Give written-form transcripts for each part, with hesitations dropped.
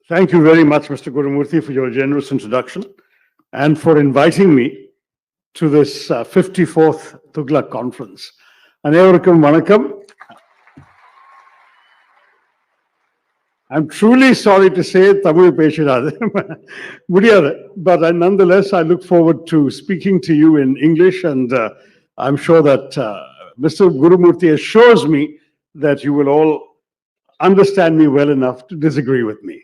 Thank you very much, Mr. Gurumurthy, for your generous introduction and for inviting me to this 54th Thuglak conference. Anevarukkum vanakkam. I'm truly sorry to say Tamil பேசிடாது முடியாது, but nonetheless I look forward to speaking to you in English, and I'm sure that Mr. Gurumurthy assures me that you will all understand me well enough to disagree with me.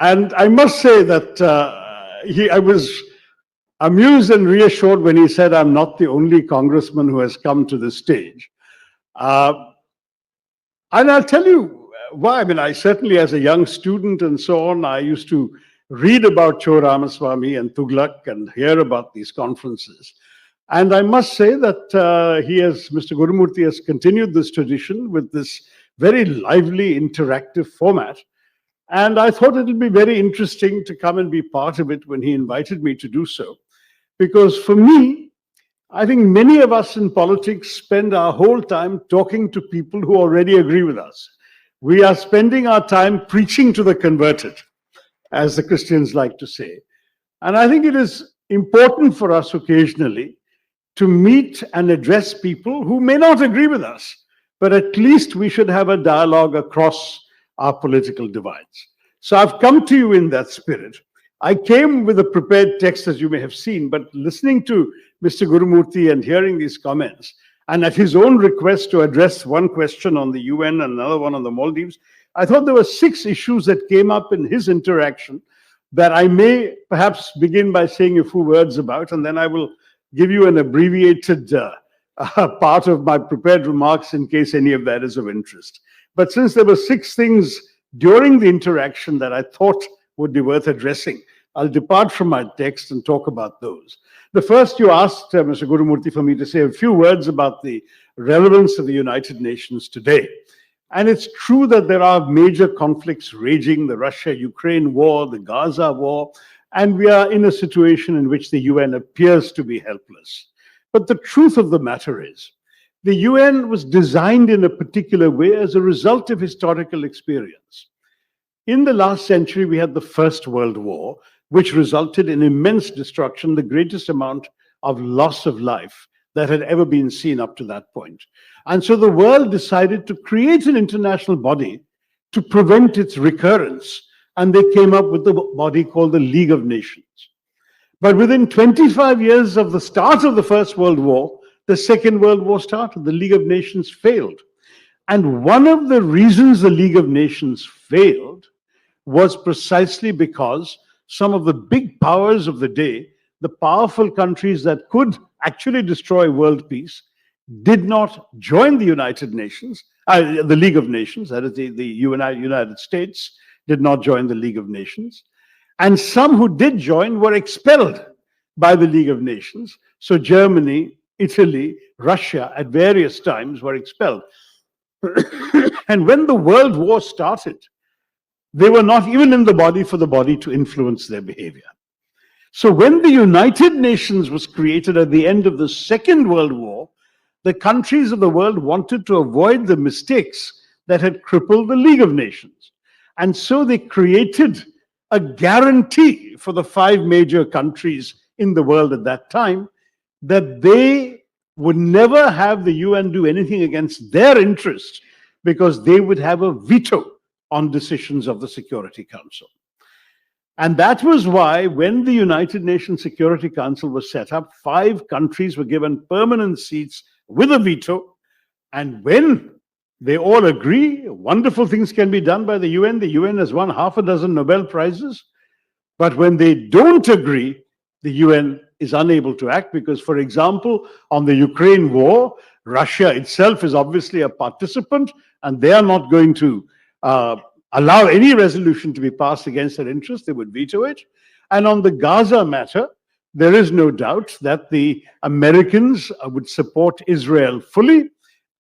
And I must say that I was amused and reassured when he said I'm not the only congressman who has come to this stage. And I'll tell you why. I mean, I certainly, as a young student and so on, I used to read about Cho Ramaswamy and Thuglak and hear about these conferences. And I must say that Mr. Gurumurthy has continued this tradition with this very lively, interactive format. And I thought it would be very interesting to come and be part of it when he invited me to do so. Because for me, I think many of us in politics spend our whole time talking to people who already agree with us. We are spending our time preaching to the converted, as the Christians like to say. And I think it is important for us occasionally to meet and address people who may not agree with us, but at least we should have a dialogue across our political divides. So I've come to you in that spirit. I came with a prepared text, as you may have seen, but listening to Mr. Gurumurthy and hearing these comments, and at his own request to address one question on the UN and another one on the Maldives, I thought there were 6 issues that came up in his interaction that I may perhaps begin by saying a few words about, and then I will give you an abbreviated part of my prepared remarks in case any of that is of interest. But since there were 6 things during the interaction that I thought would be worth addressing, I'll depart from my text and talk about those. The first, you asked Mr. Gurumurthy for me to say a few words about the relevance of the United Nations today. And it's true that there are major conflicts raging, the Russia-Ukraine war, the Gaza war, and we are in a situation in which the UN appears to be helpless. But the truth of the matter is, the UN was designed in a particular way as a result of historical experience. In the last century, we had the First World War, which resulted in immense destruction, the greatest amount of loss of life that had ever been seen up to that point. And so the world decided to create an international body to prevent its recurrence. And they came up with the body called the League of Nations. But within 25 years of the start of the First World War, the Second World War started. The League of Nations failed. And one of the reasons the League of Nations failed was precisely because some of the big powers of the day, the powerful countries that could actually destroy world peace, did not join the United Nations, the League of Nations, that is the United States, did not join the League of Nations. And some who did join were expelled by the League of Nations. So Germany, Italy, Russia at various times were expelled. And when the World War started, they were not even in the body for the body to influence their behavior. So when the United Nations was created at the end of the Second World War, the countries of the world wanted to avoid the mistakes that had crippled the League of Nations. And so they created a guarantee for the 5 major countries in the world at that time that they would never have the UN do anything against their interests because they would have a veto on decisions of the Security Council. And that was why when the United Nations Security Council was set up, 5 countries were given permanent seats with a veto. And when they all agree, wonderful things can be done by the UN. The UN has won half a dozen Nobel Prizes. But when they don't agree, the UN is unable to act because, for example, on the Ukraine war, Russia itself is obviously a participant, and they are not going to allow any resolution to be passed against their interests. They would veto it. And on the Gaza matter, there is no doubt that the Americans would support Israel fully,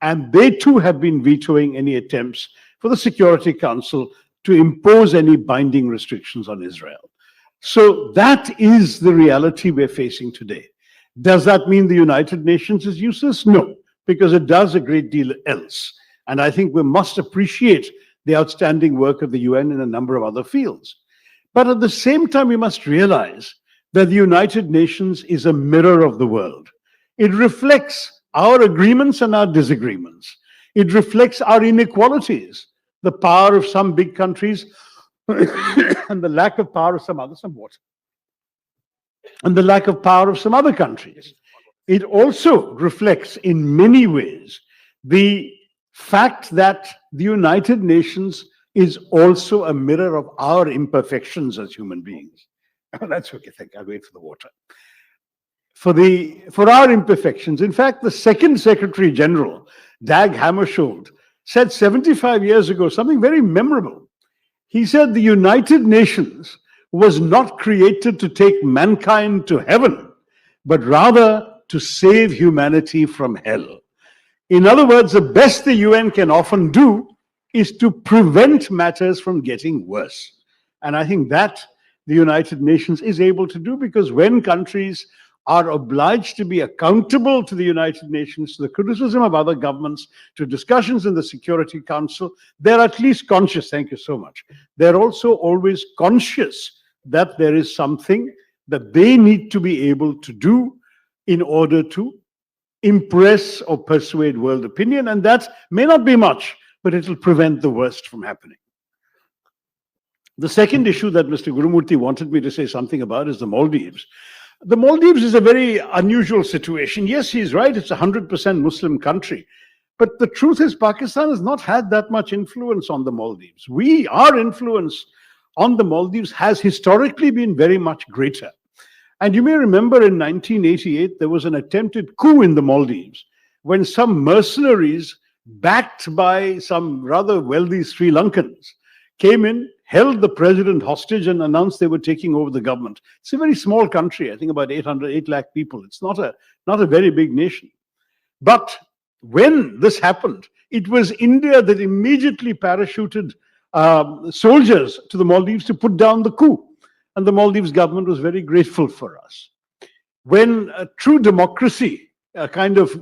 and they too have been vetoing any attempts for the Security Council to impose any binding restrictions on Israel. So that is the reality we're facing today. Does that mean the United Nations is useless? No, because it does a great deal else. And I think we must appreciate the outstanding work of the UN in a number of other fields. But at the same time, we must realize that the United Nations is a mirror of the world. It reflects our agreements and our disagreements. It reflects our inequalities, the power of some big countries and the lack of power of some others, and the lack of power of some other countries. It also reflects in many ways the fact that the United Nations is also a mirror of our imperfections as human beings. Oh, that's okay, thank you. I'll wait for the water. For our imperfections, in fact, the second Secretary General, Dag Hammarskjöld, said 75 years ago something very memorable. He said the United Nations was not created to take mankind to heaven, but rather to save humanity from hell. In other words, the best the UN can often do is to prevent matters from getting worse. And I think that the United Nations is able to do, because when countries are obliged to be accountable to the United Nations, to the criticism of other governments, to discussions in the Security Council, they're at least conscious, thank you so much. They're also always conscious that there is something that they need to be able to do in order to impress or persuade world opinion, and that may not be much, but it will prevent the worst from happening. The second issue that Mr. Gurumurthy wanted me to say something about is the Maldives. The Maldives is a very unusual situation. Yes, he's right, it's a 100% Muslim country. But the truth is, Pakistan has not had that much influence on the Maldives. Our influence on the Maldives has historically been very much greater. And you may remember in 1988, there was an attempted coup in the Maldives when some mercenaries, backed by some rather wealthy Sri Lankans, came in, held the president hostage, and announced they were taking over the government. It's a very small country, I think about 8 lakh people. It's not a very big nation. But when this happened, it was India that immediately parachuted soldiers to the Maldives to put down the coup. And the Maldives government was very grateful for us. When a true democracy, a kind of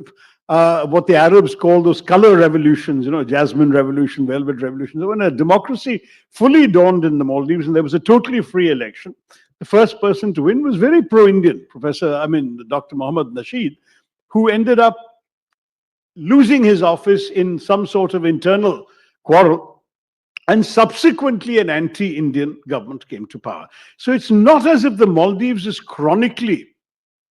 what the Arabs call those color revolutions, Jasmine Revolution, Velvet Revolution. So when a democracy fully dawned in the Maldives and there was a totally free election, the first person to win was very pro-Indian, Dr. Mohammad Nasheed, who ended up losing his office in some sort of internal quarrel, and subsequently an anti-Indian government came to power. So it's not as if the Maldives is chronically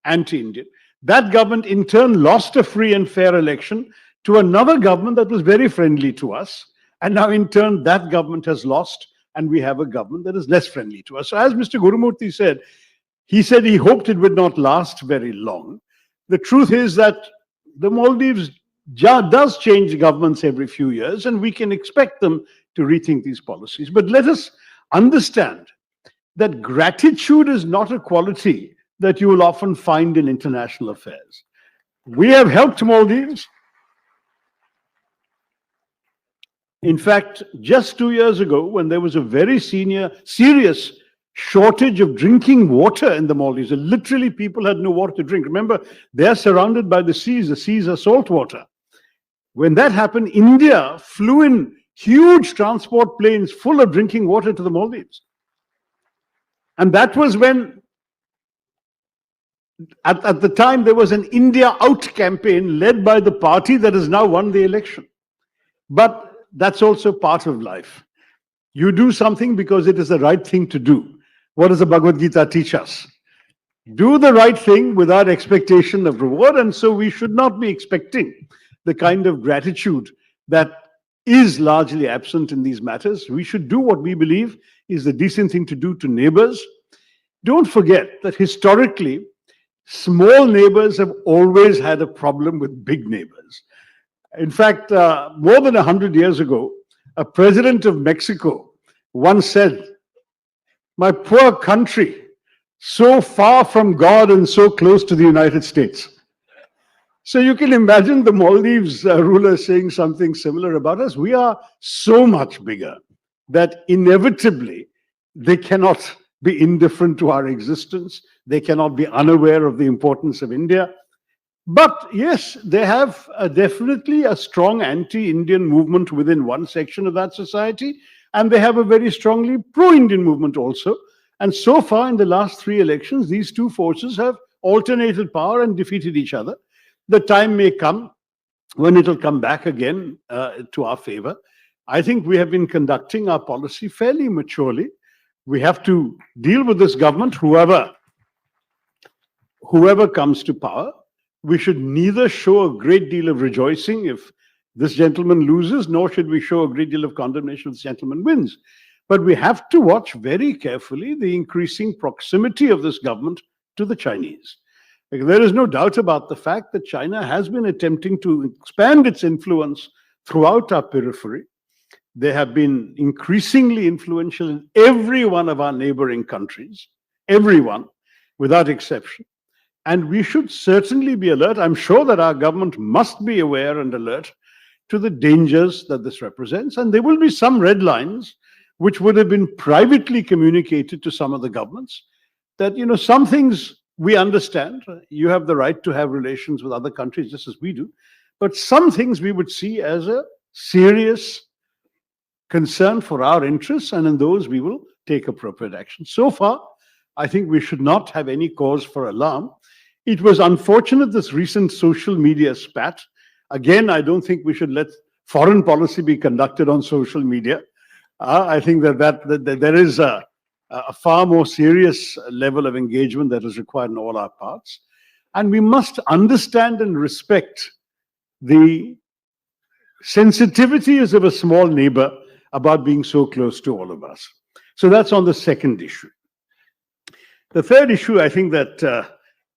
anti-Indian. That government in turn lost a free and fair election to another government that was very friendly to us. And now in turn, that government has lost, and we have a government that is less friendly to us. So as Mr. Gurumurthy said, he hoped it would not last very long. The truth is that the Maldives does change governments every few years, and we can expect them to rethink these policies. But let us understand that gratitude is not a quality that you will often find in international affairs. We have helped Maldives. In fact, just 2 years ago, when there was a very serious shortage of drinking water in the Maldives, and literally people had no water to drink. Remember, they are surrounded by the seas. The seas are salt water. When that happened, India flew in huge transport planes full of drinking water to the Maldives. And that was when, at the time, there was an India Out campaign led by the party that has now won the election. But that's also part of life. You do something because it is the right thing to do. What does the Bhagavad Gita teach us? Do the right thing without expectation of reward, and so we should not be expecting the kind of gratitude that is largely absent in these matters. We should do what we believe is the decent thing to do to neighbors. Don't forget that historically, small neighbors have always had a problem with big neighbors. In fact, more than 100 years ago, a president of Mexico once said, "My poor country, so far from God and so close to the United States." So you can imagine the Maldives ruler saying something similar about us. We are so much bigger that inevitably they cannot be indifferent to our existence. They cannot be unaware of the importance of India. But yes, they have definitely a strong anti-Indian movement within one section of that society, and they have a very strongly pro-Indian movement also. And so far, in the last three elections, these two forces have alternated power and defeated each other. The time may come when it will come back again to our favor. I think we have been conducting our policy fairly maturely. We have to deal with this government, whoever comes to power. We should neither show a great deal of rejoicing if this gentleman loses, nor should we show a great deal of condemnation if this gentleman wins. But we have to watch very carefully the increasing proximity of this government to the Chinese. There is no doubt about the fact that China has been attempting to expand its influence throughout our periphery. They have been increasingly influential in every one of our neighboring countries, everyone, without exception. And we should certainly be alert. I'm sure that our government must be aware and alert to the dangers that this represents. And there will be some red lines which would have been privately communicated to some of the governments that, some things we understand. You have the right to have relations with other countries just as we do. But some things we would see as a serious concern for our interests, and in those we will take appropriate action. So far, I think we should not have any cause for alarm. It was unfortunate, this recent social media spat. Again, I don't think we should let foreign policy be conducted on social media. I think that there is a far more serious level of engagement that is required in all our parts. And we must understand and respect the sensitivities of a small neighbor about being so close to all of us. So that's on the second issue. The third issue, I think that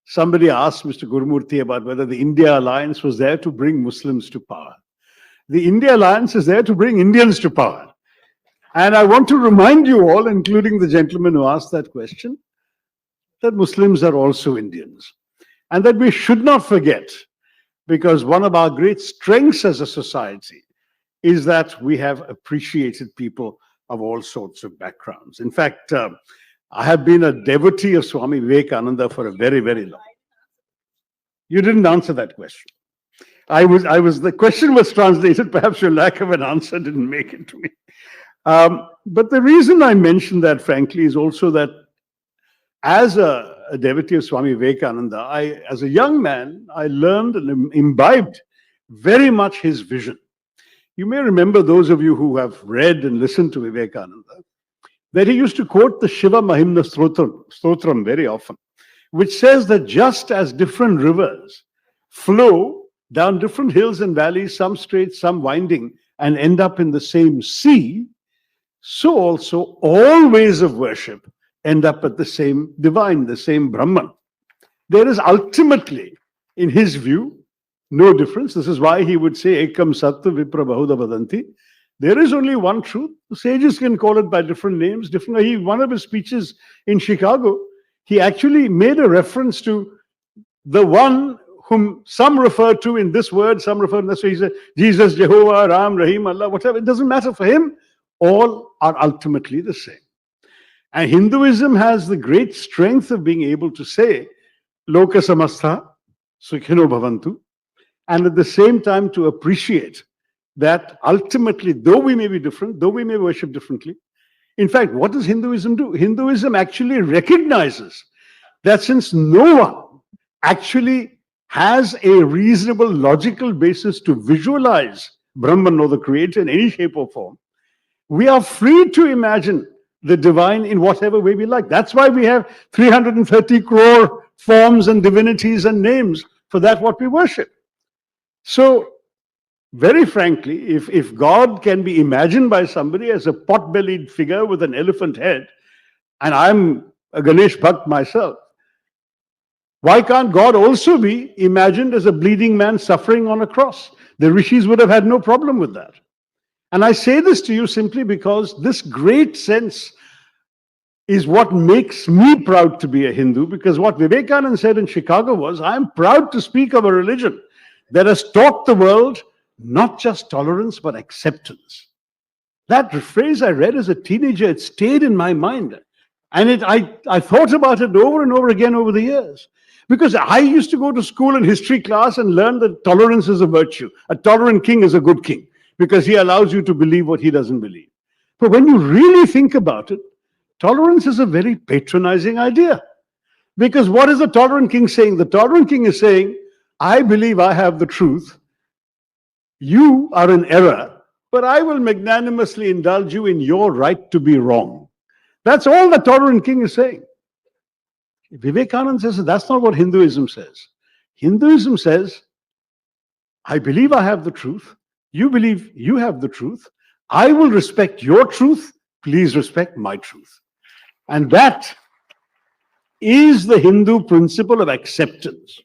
somebody asked Mr. Gurumurthy about whether the India Alliance was there to bring Muslims to power. The India Alliance is there to bring Indians to power. And I want to remind you all, including the gentleman who asked that question, that Muslims are also Indians. And that we should not forget, because one of our great strengths as a society is that we have appreciated people of all sorts of backgrounds. In fact, I have been a devotee of Swami Vivekananda for a very, very long. You didn't answer that question. The question was translated, perhaps your lack of an answer didn't make it to me. But the reason I mentioned that, frankly, is also that as a devotee of Swami Vivekananda, as a young man, I learned and imbibed very much his vision. You may remember, those of you who have read and listened to Vivekananda, that he used to quote the Shiva Mahimna Stotram very often, which says that just as different rivers flow down different hills and valleys, some straight, some winding, and end up in the same sea, so also all ways of worship end up at the same divine, the same Brahman. There is ultimately, in his view, no difference. This is why he would say, Ekam Sattva Vipra Bahuda Vadanti. There is only one truth. The sages can call it by different names. One of his speeches in Chicago, he actually made a reference to the one whom some refer to in this word, some refer in this way. He said, Jesus, Jehovah, Ram, Rahim, Allah, whatever. It doesn't matter for him. All are ultimately the same. And Hinduism has the great strength of being able to say, Loka Samastha, Sukhino Bhavantu, and at the same time to appreciate that ultimately, though we may be different, though we may worship differently, in fact, what does Hinduism do? Hinduism actually recognizes that since no one actually has a reasonable logical basis to visualize Brahman or the Creator in any shape or form, we are free to imagine the divine in whatever way we like. That's why we have 330 crore forms and divinities and names for that what we worship. So, very frankly, if God can be imagined by somebody as a pot-bellied figure with an elephant head, and I'm a Ganesh Bhakt myself, why can't God also be imagined as a bleeding man suffering on a cross? The rishis would have had no problem with that. And I say this to you simply because this great sense is what makes me proud to be a Hindu, because what Vivekananda said in Chicago was, I'm proud to speak of a religion that has taught the world not just tolerance, but acceptance. That phrase I read as a teenager, it stayed in my mind. And I thought about it over and over again over the years. Because I used to go to school in history class and learn that tolerance is a virtue. A tolerant king is a good king because he allows you to believe what he doesn't believe. But when you really think about it, tolerance is a very patronizing idea. Because what is the tolerant king saying? The tolerant king is saying, I believe I have the truth. You are in error, but I will magnanimously indulge you in your right to be wrong. That's all the tolerant king is saying. Vivekananda says that's not what Hinduism says. Hinduism says, I believe I have the truth. You believe you have the truth. I will respect your truth. Please respect my truth. And that is the Hindu principle of acceptance.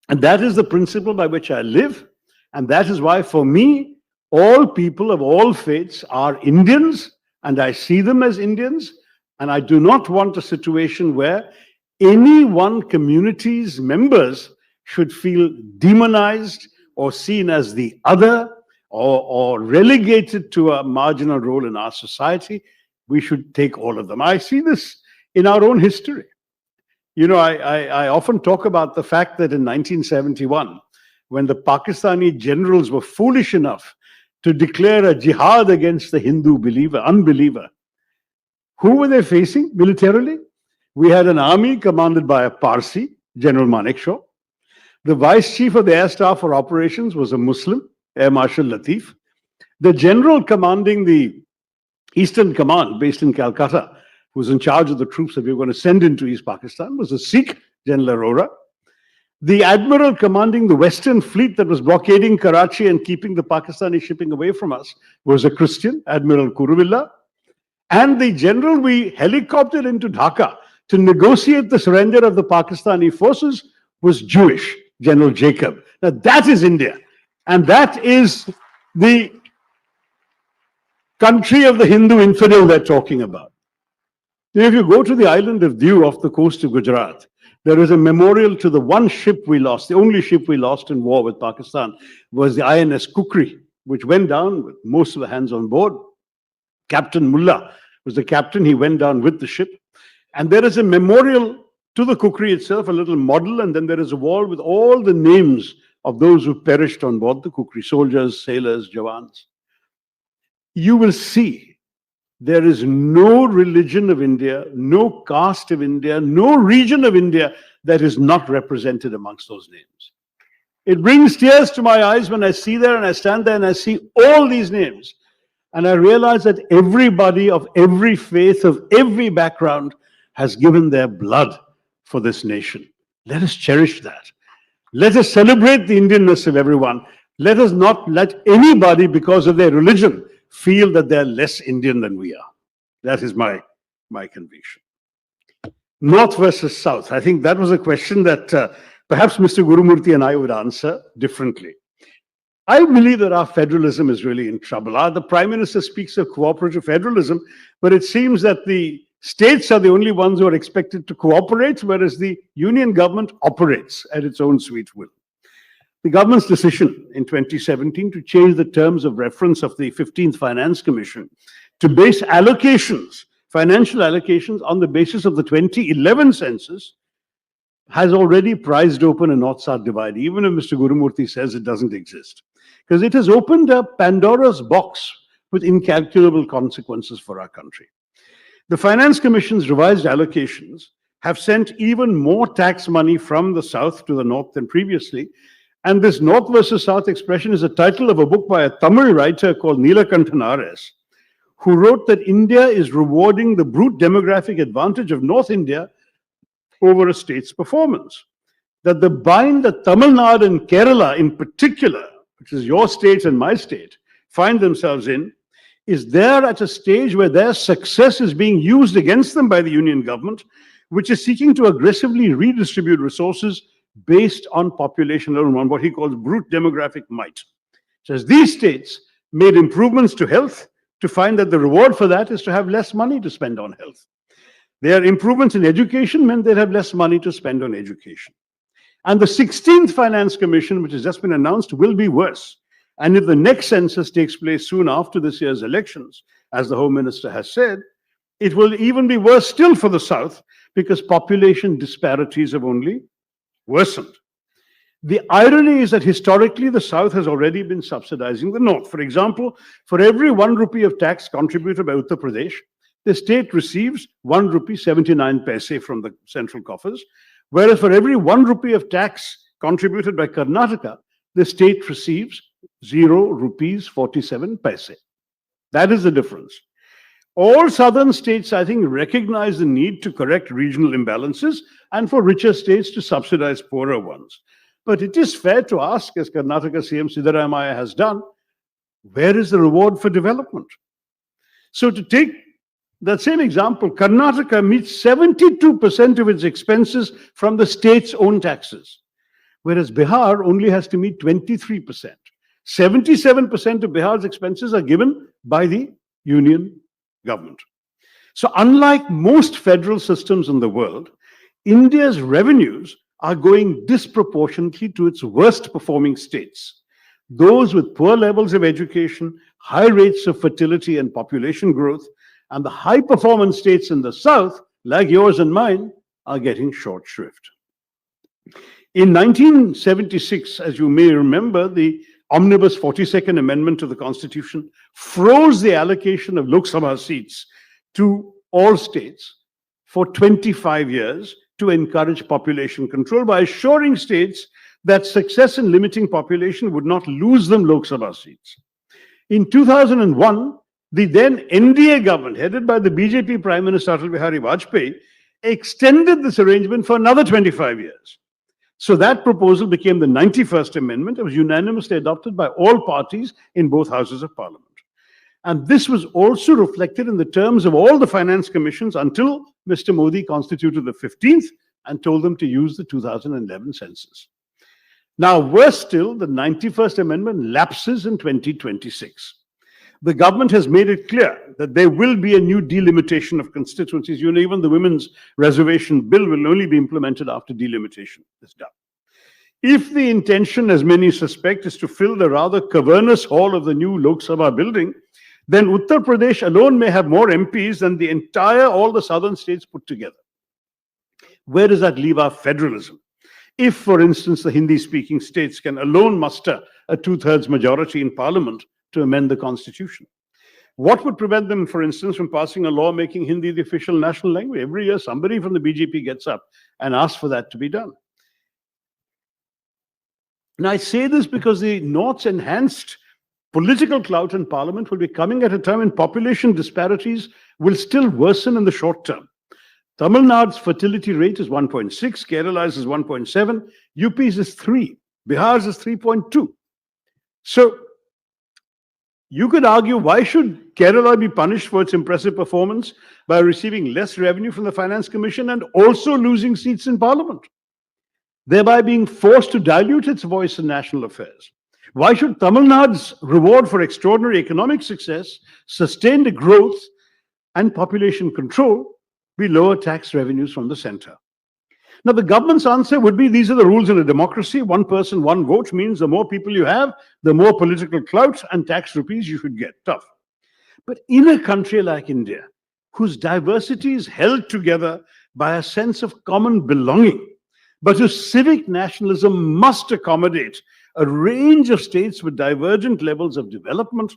And that is the principle by which I live. And that is why, for me, all people of all faiths are Indians, and I see them as Indians. And I do not want a situation where any one community's members should feel demonized or seen as the other or relegated to a marginal role in our society. We should take all of them. I see this in our own history. You know, I often talk about the fact that in 1971, when the Pakistani generals were foolish enough to declare a jihad against the Hindu unbeliever, who were they facing militarily? We had an army commanded by a Parsi, General Manekshaw. The vice chief of the air staff for operations was a Muslim, Air Marshal Latif. The general commanding the Eastern Command, based in Calcutta, who was in charge of the troops that we were going to send into East Pakistan, was a Sikh, General Arora. The admiral commanding the Western fleet that was blockading Karachi and keeping the Pakistani shipping away from us was a Christian, Admiral Kuruvilla. And the general we helicoptered into Dhaka to negotiate the surrender of the Pakistani forces was Jewish, General Jacob. Now that is India. And that is the country of the Hindu infidel they're talking about. Now, if you go to the island of Diu off the coast of Gujarat, there is a memorial to the one ship we lost. The only ship we lost in war with Pakistan was the INS Kukri, which went down with most of the hands on board. Captain Mullah was the captain. He went down with the ship. And there is a memorial to the Kukri itself, a little model, and then there is a wall with all the names of those who perished on board the Kukri, soldiers, sailors, Jawans. You will see there is no religion of India, no caste of India, no region of India that is not represented amongst those names. It brings tears to my eyes when I see there and I stand there and I see all these names. And I realize that everybody of every faith, of every background, has given their blood for this nation. Let us cherish that. Let us celebrate the Indianness of everyone. Let us not let anybody, because of their religion, feel that they're less Indian than we are. That is my conviction. North versus South. I think that was a question that perhaps Mr. Gurumurthy and I would answer differently. I believe that our federalism is really in trouble. The Prime Minister speaks of cooperative federalism, but it seems that the states are the only ones who are expected to cooperate, whereas the union government operates at its own sweet will. The government's decision in 2017 to change the terms of reference of the 15th Finance Commission to base allocations, financial allocations, on the basis of the 2011 census has already prized open a North-South divide, even if Mr. Gurumurthy says it doesn't exist. Because it has opened up Pandora's box with incalculable consequences for our country. The Finance Commission's revised allocations have sent even more tax money from the South to the North than previously. And this North versus South expression is a title of a book by a Tamil writer called Neelakanthan R.S., who wrote that India is rewarding the brute demographic advantage of North India over a state's performance. That the bind that Tamil Nadu and Kerala in particular, which is your state and my state, find themselves in, is there at a stage where their success is being used against them by the union government, which is seeking to aggressively redistribute resources based on population alone, on what he calls brute demographic might. Says these states made improvements to health to find that the reward for that is to have less money to spend on health. Their improvements in education meant they'd have less money to spend on education. And the 16th Finance Commission, which has just been announced, will be worse. And if the next census takes place soon after this year's elections, as the Home Minister has said, It will even be worse still for the South because population disparities have only worsened. The irony is that historically the South has already been subsidizing the North. For example, for every 1 rupee of tax contributed by Uttar Pradesh, the state receives 1 rupee 79 paise from the central coffers, whereas for every 1 rupee of tax contributed by Karnataka, the state receives 0 rupees 47 paise. That is the difference. All southern states, I think, recognize the need to correct regional imbalances and for richer states to subsidize poorer ones. But it is fair to ask, as Karnataka CM Siddaramaiah has done, where is the reward for development? So to take that same example, Karnataka meets 72% of its expenses from the state's own taxes, whereas Bihar only has to meet 23%. 77% of Bihar's expenses are given by the union government. So unlike most federal systems in the world, India's revenues are going disproportionately to its worst performing states. Those with poor levels of education, high rates of fertility and population growth, and the high performance states in the South, like yours and mine, are getting short shrift. In 1976, as you may remember, the Omnibus 42nd Amendment to the Constitution froze the allocation of Lok Sabha seats to all states for 25 years to encourage population control by assuring states that success in limiting population would not lose them Lok Sabha seats. In 2001, the then NDA government, headed by the BJP Prime Minister Atal Bihari Vajpayee, extended this arrangement for another 25 years. So that proposal became the 91st Amendment. It was unanimously adopted by all parties in both houses of parliament. And this was also reflected in the terms of all the finance commissions until Mr. Modi constituted the 15th and told them to use the 2011 census. Now, worse still, the 91st Amendment lapses in 2026. The government has made it clear that there will be a new delimitation of constituencies. You know, even the women's reservation bill will only be implemented after delimitation is done. If the intention, as many suspect, is to fill the rather cavernous hall of the new Lok Sabha building, then Uttar Pradesh alone may have more MPs than all the southern states put together. Where does that leave our federalism? If, for instance, the Hindi-speaking states can alone muster a two-thirds majority in parliament to amend the constitution, what would prevent them, for instance, from passing a law making Hindi the official national language? Every year, somebody from the BJP gets up and asks for that to be done. Now, I say this because the North's enhanced political clout in parliament will be coming at a time when population disparities will still worsen in the short term. Tamil Nadu's fertility rate is 1.6, Kerala's is 1.7, UP's is 3, Bihar's is 3.2. So you could argue, why should Kerala be punished for its impressive performance by receiving less revenue from the Finance Commission and also losing seats in parliament, thereby being forced to dilute its voice in national affairs? Why should Tamil Nadu's reward for extraordinary economic success, sustained growth, and population control be lower tax revenues from the center? Now, the government's answer would be, these are the rules in a democracy. One person, one vote means the more people you have, the more political clout and tax rupees you should get. Tough. But in a country like India, whose diversity is held together by a sense of common belonging, but whose civic nationalism must accommodate a range of states with divergent levels of development,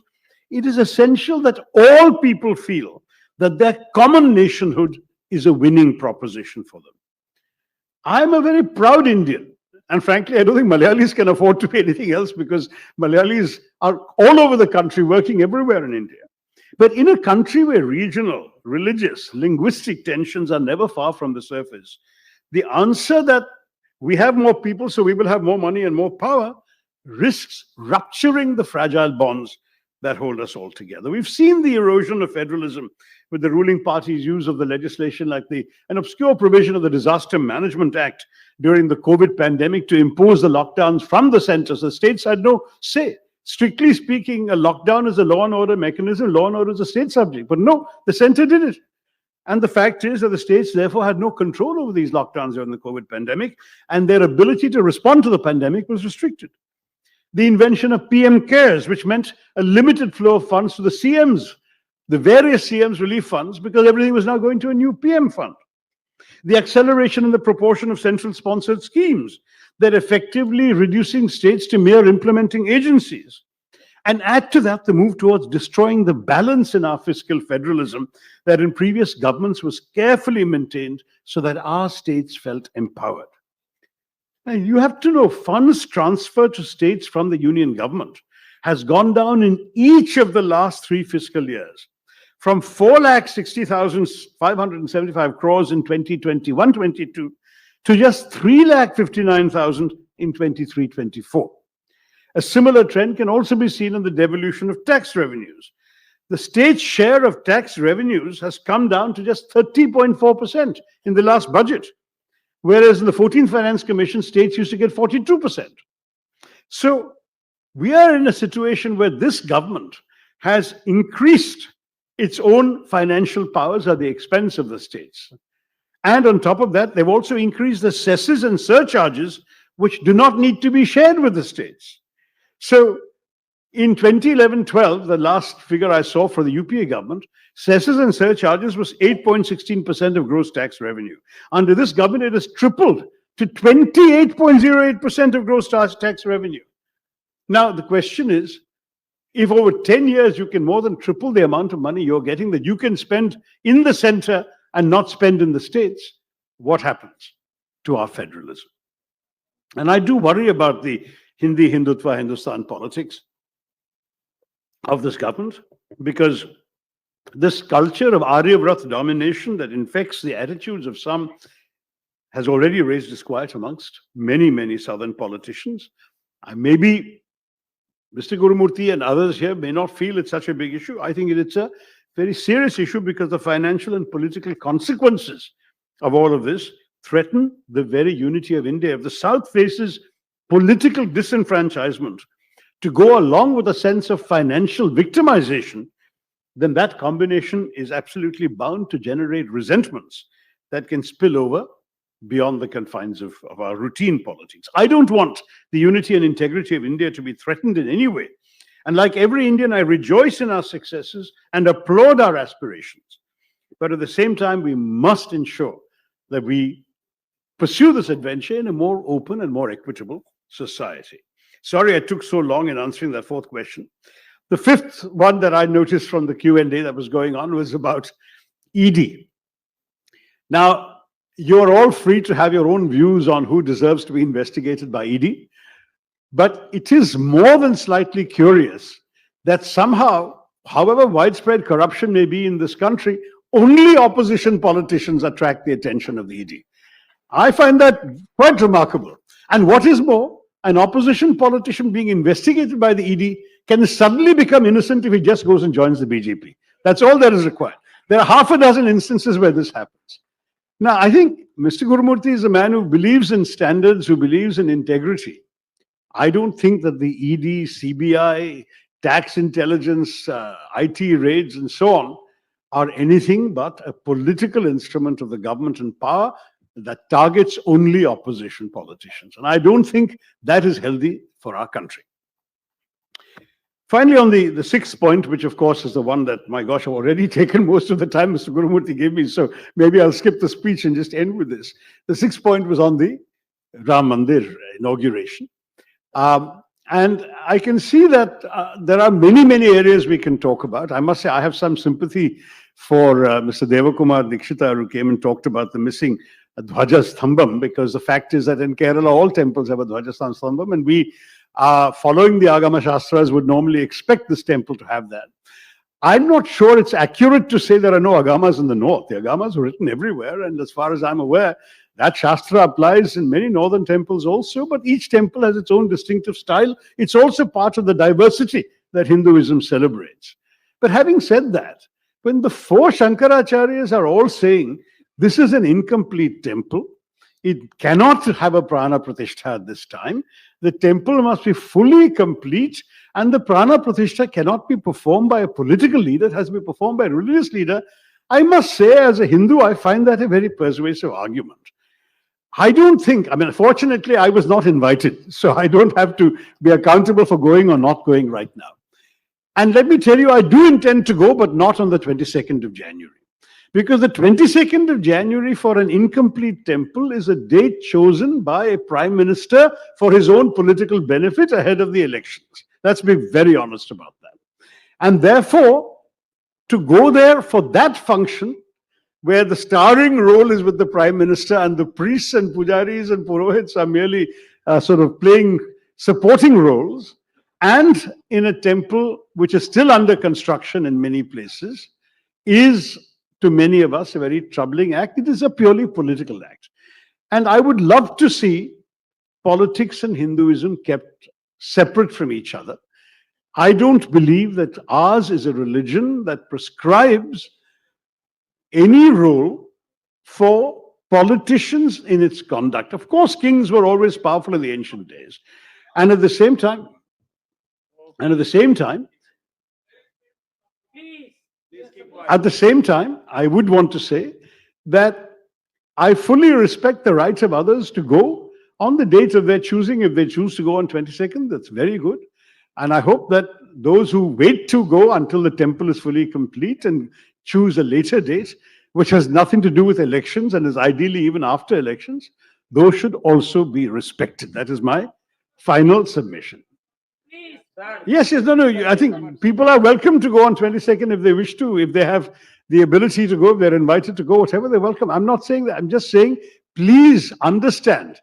it is essential that all people feel that their common nationhood is a winning proposition for them. I'm a very proud Indian. And frankly, I don't think Malayalis can afford to be anything else, because Malayalis are all over the country, working everywhere in India. But in a country where regional, religious, linguistic tensions are never far from the surface, the answer that we have more people, so we will have more money and more power, risks rupturing the fragile bonds that hold us all together. We've seen the erosion of federalism with the ruling party's use of the legislation like an obscure provision of the Disaster Management Act during the COVID pandemic to impose the lockdowns from the center. So the states had no say. Strictly speaking, a lockdown is a law and order mechanism. Law and order is a state subject. But no, the center did it. And the fact is that the states therefore had no control over these lockdowns during the COVID pandemic, and their ability to respond to the pandemic was restricted. The invention of PM Cares, which meant a limited flow of funds to the CMs, the various CM's relief funds because everything was now going to a new PM fund. The acceleration in the proportion of central sponsored schemes that effectively reducing states to mere implementing agencies. And add to that the move towards destroying the balance in our fiscal federalism that in previous governments was carefully maintained so that our states felt empowered. Now, you have to know funds transferred to states from the union government has gone down in each of the last 3 fiscal years, from 4,60,575 crores in 2021-22 to just 3,59,000 in 23-24. A similar trend can also be seen in the devolution of tax revenues. The state's share of tax revenues has come down to just 30.4% in the last budget, whereas in the 14th Finance Commission, states used to get 42%. So we are in a situation where this government has increased its own financial powers at the expense of the states. And on top of that, they've also increased the cesses and surcharges, which do not need to be shared with the states. So in 2011-12, the last figure I saw for the UPA government, cesses and surcharges was 8.16% of gross tax revenue. Under this government, it has tripled to 28.08% of gross tax revenue. Now, the question is, if over 10 years you can more than triple the amount of money you're getting that you can spend in the center and not spend in the states, what happens to our federalism? And I do worry about the Hindi, Hindutva, Hindustan politics of this government, because this culture of Aryavrat domination that infects the attitudes of some has already raised disquiet amongst many, many southern politicians. Maybe Mr. Gurumurthy and others here may not feel it's such a big issue. I think it's a very serious issue because the financial and political consequences of all of this threaten the very unity of India. If the South faces political disenfranchisement to go along with a sense of financial victimization, then that combination is absolutely bound to generate resentments that can spill over beyond the confines of our routine politics. I don't want the unity and integrity of India to be threatened in any way. And like every Indian, I rejoice in our successes and applaud our aspirations. But at the same time, we must ensure that we pursue this adventure in a more open and more equitable society. Sorry I took so long in answering that 4th question. The 5th one that I noticed from the Q&A that was going on was about ED. Now, you're all free to have your own views on who deserves to be investigated by ED, but it is more than slightly curious that somehow, however widespread corruption may be in this country, only opposition politicians attract the attention of the ED. I find that quite remarkable. And what is more, an opposition politician being investigated by the ED can suddenly become innocent if he just goes and joins the BJP. That's all that is required. There are half a dozen instances where this happens. Now, I think Mr. Gurumurthy is a man who believes in standards, who believes in integrity. I don't think that the ED, CBI, tax intelligence, IT raids, and so on are anything but a political instrument of the government in power that targets only opposition politicians. And I don't think that is healthy for our country. Finally, on the 6th point, which of course is the one that, my gosh, I've already taken most of the time Mr. Gurumurthy gave me, so maybe I'll skip the speech and just end with this. The 6th point was on the Ram Mandir inauguration. And I can see that there are many, many areas we can talk about. I must say I have some sympathy for Mr. Devakumar Dikshita, who came and talked about the missing Dhwaja Stambham, because the fact is that in Kerala, all temples have a Dhwaja Stambham, and we, following the Agama Shastras, would normally expect this temple to have that. I'm not sure it's accurate to say there are no Agamas in the north. The Agamas are written everywhere, and as far as I'm aware, that Shastra applies in many northern temples also, but each temple has its own distinctive style. It's also part of the diversity that Hinduism celebrates. But having said that, when the 4 Shankaracharyas are all saying this is an incomplete temple, it cannot have a prana pratishtha at this time, the temple must be fully complete, and the prana pratishtha cannot be performed by a political leader, it has to be performed by a religious leader. I must say, as a Hindu, I find that a very persuasive argument. I don't think, fortunately, I was not invited, so I don't have to be accountable for going or not going right now. And let me tell you, I do intend to go, but not on the 22nd of January. Because the 22nd of January for an incomplete temple is a date chosen by a prime minister for his own political benefit ahead of the elections. Let's be very honest about that. And therefore, to go there for that function, where the starring role is with the prime minister and the priests and pujaris and purohits are merely sort of playing supporting roles, and in a temple which is still under construction in many places, is to many of us a very troubling act. It is a purely political act. And I would love to see politics and Hinduism kept separate from each other. I don't believe that ours is a religion that prescribes any role for politicians in its conduct. Of course, kings were always powerful in the ancient days. And at the same time, I would want to say that I fully respect the rights of others to go on the date of their choosing. If they choose to go on 22nd, that's very good. And I hope that those who wait to go until the temple is fully complete and choose a later date, which has nothing to do with elections and is ideally even after elections, those should also be respected. That is my final submission. Yes, no. I think people are welcome to go on 22nd if they wish to. If they have the ability to go, if they're invited to go, whatever, they're welcome. I'm not saying that. I'm just saying, please understand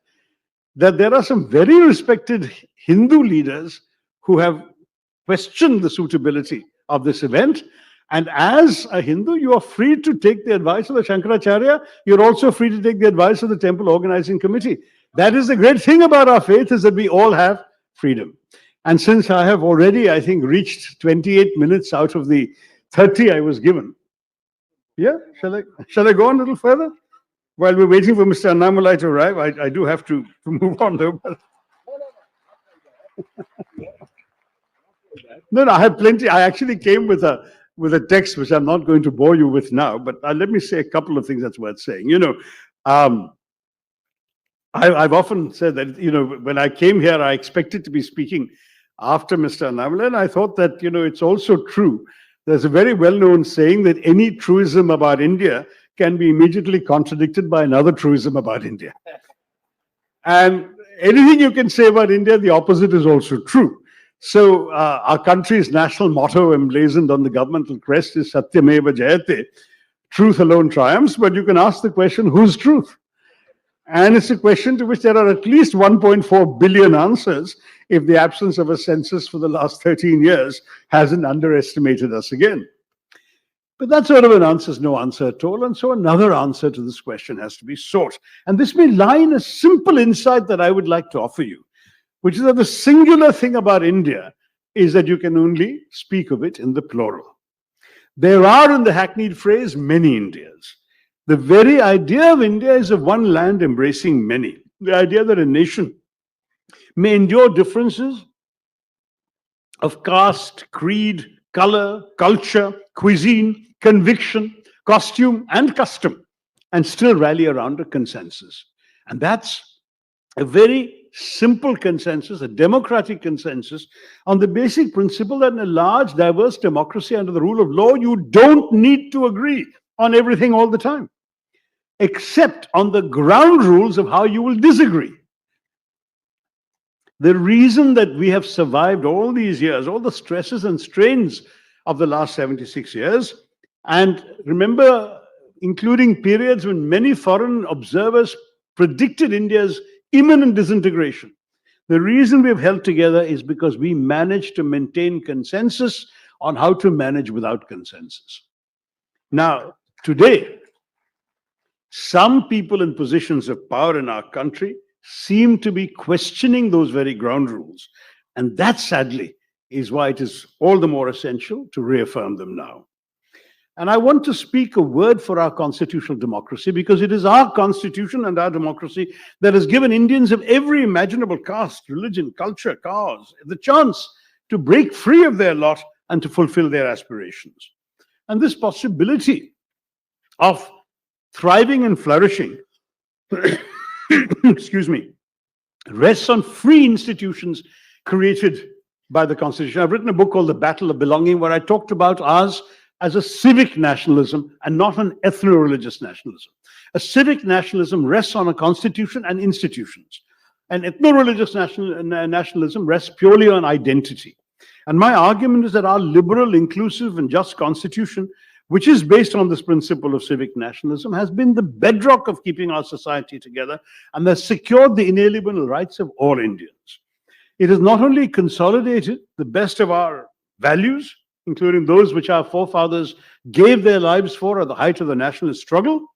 that there are some very respected Hindu leaders who have questioned the suitability of this event. And as a Hindu, you are free to take the advice of the Shankaracharya. You're also free to take the advice of the temple organizing committee. That is the great thing about our faith, is that we all have freedom. And since I have already, I think, reached 28 minutes out of the 30 I was given. Yeah, shall I go on a little further? While we're waiting for Mr. Annamalai to arrive, I do have to move on though. No, I have plenty. I actually came with a text which I'm not going to bore you with now, but let me say a couple of things that's worth saying. I've often said that, when I came here, I expected to be speaking after Mr. Annamalai, and I thought that, it's also true. There's a very well-known saying that any truism about India can be immediately contradicted by another truism about India. And anything you can say about India, the opposite is also true. So our country's national motto emblazoned on the governmental crest is Satyameva Jayate. Truth alone triumphs, but you can ask the question, whose truth? And it's a question to which there are at least 1.4 billion answers if the absence of a census for the last 13 years hasn't underestimated us again. But that sort of an answer is no answer at all. And so another answer to this question has to be sought. And this may lie in a simple insight that I would like to offer you, which is that the singular thing about India is that you can only speak of it in the plural. There are, in the hackneyed phrase, many Indias. The very idea of India is of one land embracing many. The idea that a nation may endure differences of caste, creed, color, culture, cuisine, conviction, costume, and custom, and still rally around a consensus. And that's a very simple consensus, a democratic consensus, on the basic principle that in a large, diverse democracy under the rule of law, you don't need to agree on everything all the time, except on the ground rules of how you will disagree. The reason that we have survived all these years, all the stresses and strains of the last 76 years, and remember, including periods when many foreign observers predicted India's imminent disintegration, the reason we've held together is because we managed to maintain consensus on how to manage without consensus. Now, today, some people in positions of power in our country seem to be questioning those very ground rules. And that, sadly, is why it is all the more essential to reaffirm them now. And I want to speak a word for our constitutional democracy, because it is our constitution and our democracy that has given Indians of every imaginable caste, religion, culture, cause, the chance to break free of their lot and to fulfill their aspirations. And this possibility of thriving and flourishing excuse me, rests on free institutions created by the Constitution. I've written a book called The Battle of Belonging, where I talked about ours as a civic nationalism and not an ethno-religious nationalism. A civic nationalism rests on a constitution and institutions. An ethno-religious nationalism rests purely on identity. And my argument is that our liberal, inclusive, and just constitution, which is based on this principle of civic nationalism, has been the bedrock of keeping our society together and has secured the inalienable rights of all Indians. It has not only consolidated the best of our values, including those which our forefathers gave their lives for at the height of the nationalist struggle,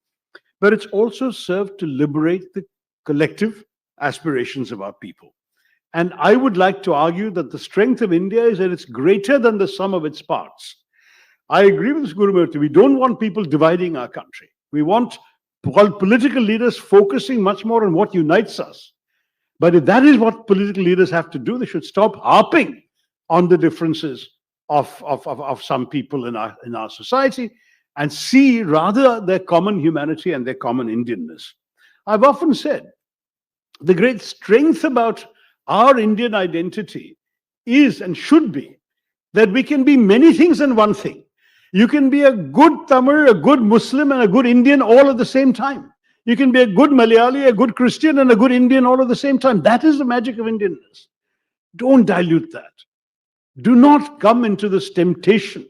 but it's also served to liberate the collective aspirations of our people. And I would like to argue that the strength of India is that it's greater than the sum of its parts. I agree with Guru Murthy. We don't want people dividing our country. We want political leaders focusing much more on what unites us. But if that is what political leaders have to do, they should stop harping on the differences of some people in our society and see rather their common humanity and their common Indianness. I've often said the great strength about our Indian identity is and should be that we can be many things in one thing. You can be a good Tamil, a good Muslim, and a good Indian all at the same time. You can be a good Malayali, a good Christian, and a good Indian all at the same time. That is the magic of Indianness. Don't dilute that. Do not come into this temptation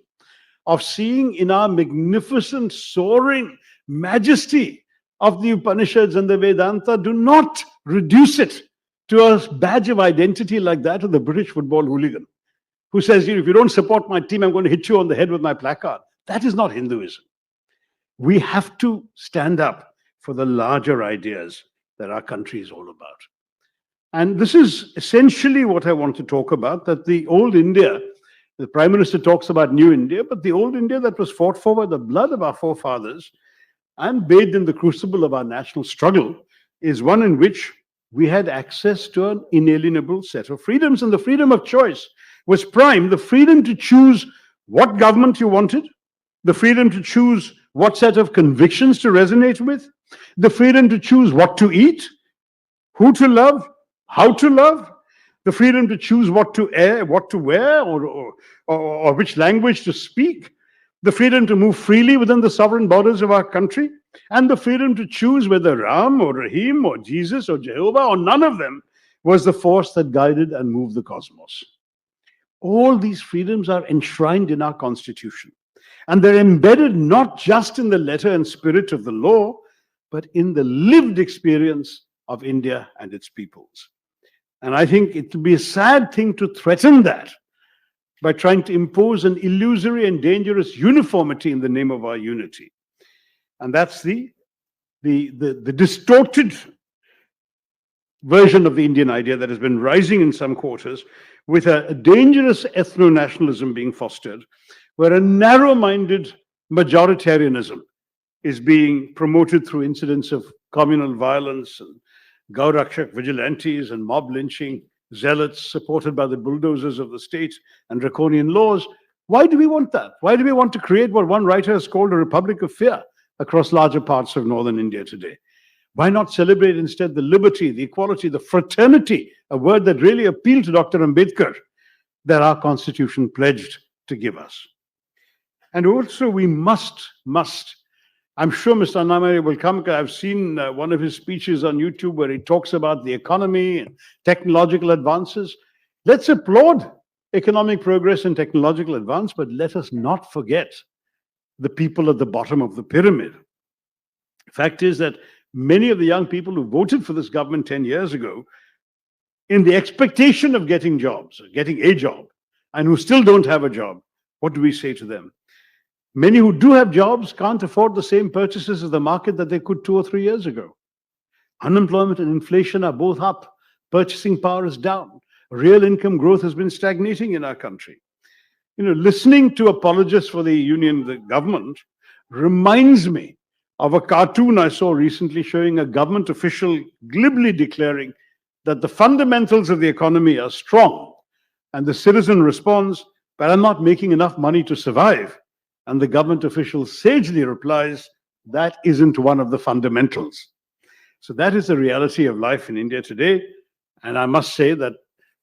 of seeing in our magnificent, soaring majesty of the Upanishads and the Vedanta, do not reduce it to a badge of identity like that of the British football hooligan who says, if you don't support my team, I'm going to hit you on the head with my placard. That is not Hinduism. We have to stand up for the larger ideas that our country is all about. And this is essentially what I want to talk about, that the old India, the Prime Minister talks about new India, but the old India that was fought for by the blood of our forefathers and bathed in the crucible of our national struggle is one in which we had access to an inalienable set of freedoms. And the freedom of choice was prime, the freedom to choose what government you wanted, the freedom to choose what set of convictions to resonate with, the freedom to choose what to eat, who to love, how to love, the freedom to choose what to wear, or which language to speak, the freedom to move freely within the sovereign borders of our country, and the freedom to choose whether Ram or Rahim or Jesus or Jehovah or none of them was the force that guided and moved the cosmos. All these freedoms are enshrined in our Constitution, and they're embedded not just in the letter and spirit of the law, but in the lived experience of India and its peoples. And I think it would be a sad thing to threaten that by trying to impose an illusory and dangerous uniformity in the name of our unity. And that's the distorted version of the Indian idea that has been rising in some quarters, with a dangerous ethno-nationalism being fostered, where a narrow-minded majoritarianism is being promoted through incidents of communal violence and Gaurakshak vigilantes and mob lynching, zealots supported by the bulldozers of the state and draconian laws. Why do we want that? Why do we want to create what one writer has called a republic of fear across larger parts of northern India today? Why not celebrate instead the liberty, the equality, the fraternity, a word that really appealed to Dr. Ambedkar, that our Constitution pledged to give us? And also we must, I'm sure Mr. Annamari will come, because I've seen one of his speeches on YouTube where he talks about the economy and technological advances. Let's applaud economic progress and technological advance, but let us not forget the people at the bottom of the pyramid. The fact is that many of the young people who voted for this government 10 years ago, in the expectation of getting jobs, or getting a job, and who still don't have a job, what do we say to them? Many who do have jobs can't afford the same purchases of the market that they could 2 or 3 years ago. Unemployment and inflation are both up. Purchasing power is down. Real income growth has been stagnating in our country. Listening to apologists for the union, the government, reminds me of a cartoon I saw recently showing a government official glibly declaring that the fundamentals of the economy are strong. And the citizen responds, "But I'm not making enough money to survive." And the government official sagely replies, "That isn't one of the fundamentals." So that is the reality of life in India today. And I must say that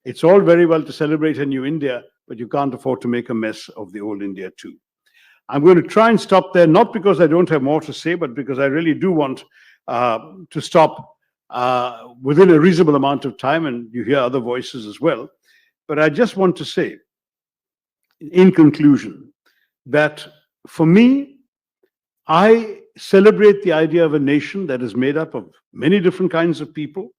It's all very well to celebrate a new India, but you can't afford to make a mess of the old India too. I'm going to try and stop there, not because I don't have more to say, but because I really do want to stop within a reasonable amount of time, and you hear other voices as well. But I just want to say, in conclusion, that for me, I celebrate the idea of a nation that is made up of many different kinds of people,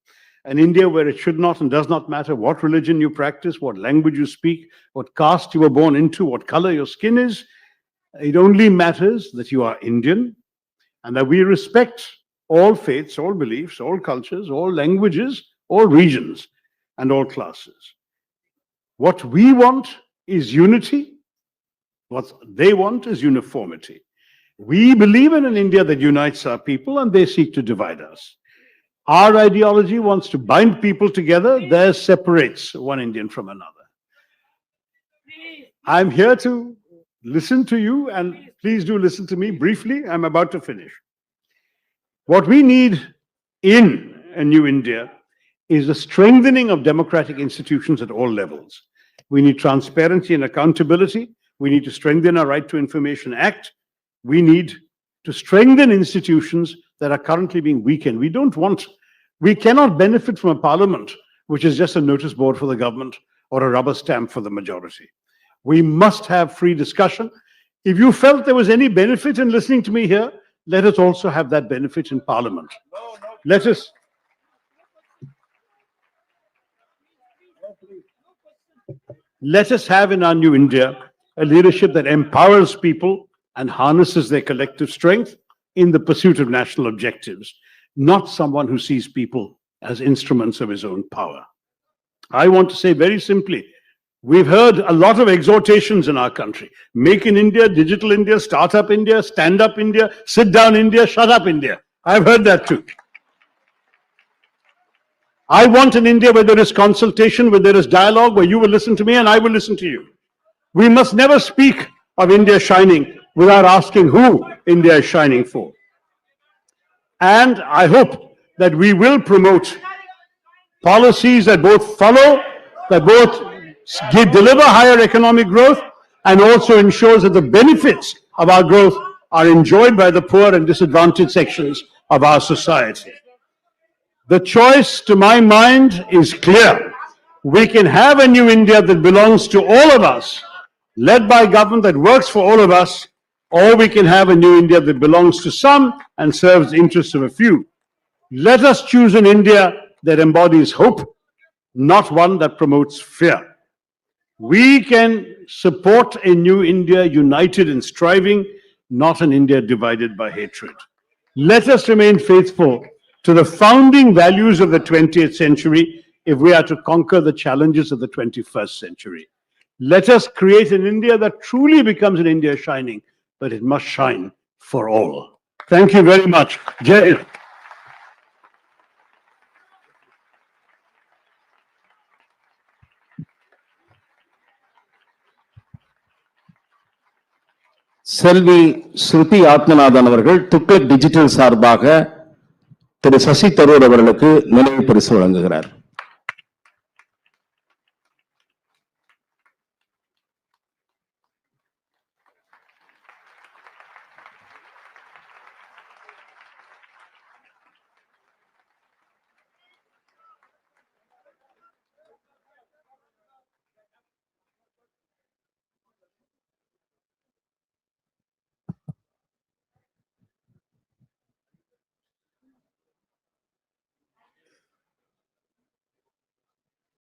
an India where it should not and does not matter what religion you practice, what language you speak, what caste you were born into, what color your skin is. It only matters that you are Indian and that we respect all faiths, all beliefs, all cultures, all languages, all regions, and all classes. What we want is unity. What they want is uniformity. We believe in an India that unites our people, and they seek to divide us. Our ideology wants to bind people together. Theirs separates one Indian from another. I'm here to listen to you, and please do listen to me briefly. I'm about to finish. What we need in a new India is a strengthening of democratic institutions at all levels. We need transparency and accountability. We need to strengthen our Right to Information Act. We need to strengthen institutions that are currently being weakened. We cannot benefit from a parliament which is just a notice board for the government or a rubber stamp for the majority. We must have free discussion. If you felt there was any benefit in listening to me here, let us also have that benefit in Parliament. Let us have in our new India a leadership that empowers people and harnesses their collective strength in the pursuit of national objectives, not someone who sees people as instruments of his own power. I want to say very simply, we've heard a lot of exhortations in our country. Make in India, digital India, startup India, stand up India, sit down India, shut up India. I've heard that too. I want an India where there is consultation, where there is dialogue, where you will listen to me and I will listen to you. We must never speak of India shining without asking who India is shining for. And I hope that we will promote policies that both follow, that both deliver higher economic growth and also ensures that the benefits of our growth are enjoyed by the poor and disadvantaged sections of our society. The choice, to my mind, is clear. We can have a new India that belongs to all of us, led by government that works for all of us, or we can have a new India that belongs to some and serves the interests of a few. Let us choose an India that embodies hope, not one that promotes fear. We can support a new India united in striving, not an India divided by hatred. Let us remain faithful to the founding values of the 20th century if we are to conquer the challenges of the 21st century. Let us create an India that truly becomes an India shining, but it must shine for all. Thank you very much. Jai Hind. செல்வி ஸ்ருதி ஆத்மநாதன் அவர்கள் Tughlaq digital சார்பாக திரு சசி தரூர் அவர்களுக்கு நினைவு பரிசு வழங்குகிறார்.